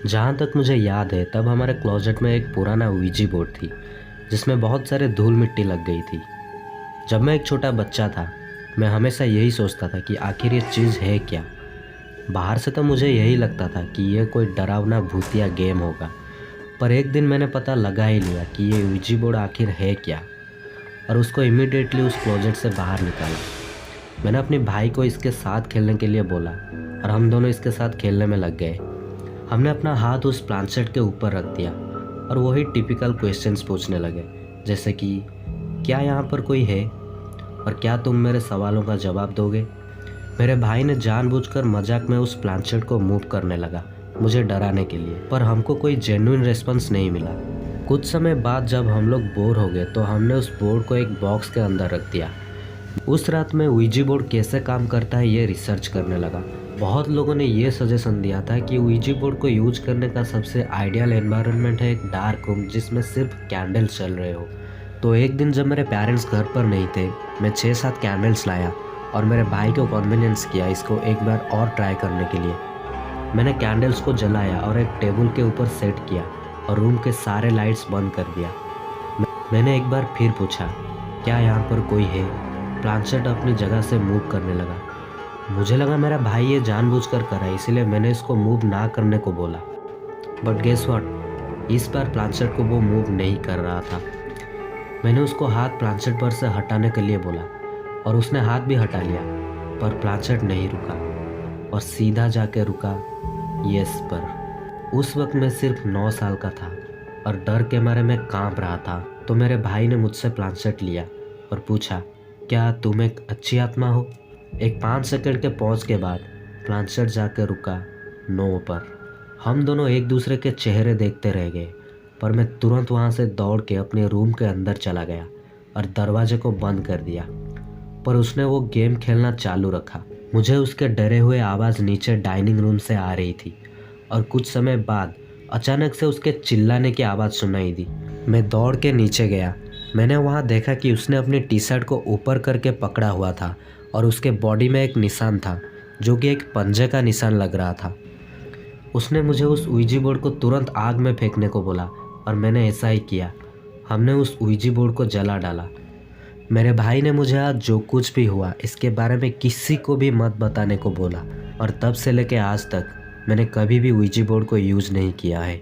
जहाँ तक मुझे याद है तब हमारे क्लोजेट में एक पुराना ouija बोर्ड थी जिसमें बहुत सारे धूल मिट्टी लग गई थी। जब मैं एक छोटा बच्चा था मैं हमेशा यही सोचता था कि आखिर ये चीज़ है क्या। बाहर से तो मुझे यही लगता था कि ये कोई डरावना भूतिया गेम होगा, पर एक दिन मैंने पता लगा ही लिया कि ये ouija बोर्ड आखिर है क्या, और उसको इमीडिएटली उस क्लोजेट से बाहर निकाला। मैंने अपने भाई को इसके साथ खेलने के लिए बोला और हम दोनों इसके साथ खेलने में लग गए। हमने अपना हाथ उस प्लानचेट के ऊपर रख दिया और वही टिपिकल क्वेश्चंस पूछने लगे, जैसे कि क्या यहाँ पर कोई है और क्या तुम मेरे सवालों का जवाब दोगे। मेरे भाई ने जानबूझकर मजाक में उस प्लानचेट को मूव करने लगा मुझे डराने के लिए, पर हमको कोई जेन्युइन रिस्पॉन्स नहीं मिला। कुछ समय बाद जब हम लोग बोर हो गए तो हमने उस बोर्ड को एक बॉक्स के अंदर रख दिया। उस रात में ouija बोर्ड कैसे काम करता है ये रिसर्च करने लगा। बहुत लोगों ने ये सजेशन दिया था कि ouija बोर्ड को यूज करने का सबसे आइडियल एनवायरनमेंट है एक डार्क रूम जिसमें सिर्फ कैंडल्स चल रहे हो। तो एक दिन जब मेरे पेरेंट्स घर पर नहीं थे, मैं 6-7 कैंडल्स लाया और मेरे भाई को कन्वीनियंस किया इसको एक बार और ट्राई करने के लिए। मैंने कैंडल्स को जलाया और एक टेबल के ऊपर सेट किया और रूम के सारे लाइट्स बंद कर दिया। मैंने एक बार फिर पूछा, क्या यहाँ पर कोई है। प्लानचेट अपनी जगह से मूव करने लगा। मुझे लगा मेरा भाई ये जानबूझकर कर रहा है, इसीलिए मैंने इसको मूव ना करने को बोला। बट गेस व्हाट, इस बार प्लानचेट को वो मूव नहीं कर रहा था। मैंने उसको हाथ प्लानचेट पर से हटाने के लिए बोला और उसने हाथ भी हटा लिया, पर प्लानचेट नहीं रुका और सीधा जाके रुका यस पर। उस वक्त मैं सिर्फ 9 साल का था और डर के मारे मैं कांप रहा था। तो मेरे भाई ने मुझसे प्लानचेट लिया और पूछा, क्या तुम एक अच्छी आत्मा हो। एक 5 सेकंड के पॉज के बाद प्लानचेट जाके रुका नो पर। हम दोनों एक दूसरे के चेहरे देखते रह गए, पर मैं तुरंत वहाँ से दौड़ के अपने रूम के अंदर चला गया और दरवाजे को बंद कर दिया। पर उसने वो गेम खेलना चालू रखा। मुझे उसके डरे हुए आवाज़ नीचे डाइनिंग रूम से आ रही थी और कुछ समय बाद अचानक से उसके चिल्लाने की आवाज़ सुनाई दी। मैं दौड़ के नीचे गया। मैंने वहाँ देखा कि उसने अपनी टी शर्ट को ऊपर करके पकड़ा हुआ था और उसके बॉडी में एक निशान था जो कि एक पंजे का निशान लग रहा था। उसने मुझे उस ouija बोर्ड को तुरंत आग में फेंकने को बोला और मैंने ऐसा ही किया। हमने उस ouija बोर्ड को जला डाला। मेरे भाई ने मुझे आज जो कुछ भी हुआ इसके बारे में किसी को भी मत बताने को बोला और तब से लेके आज तक मैंने कभी भी ouija बोर्ड को यूज़ नहीं किया है।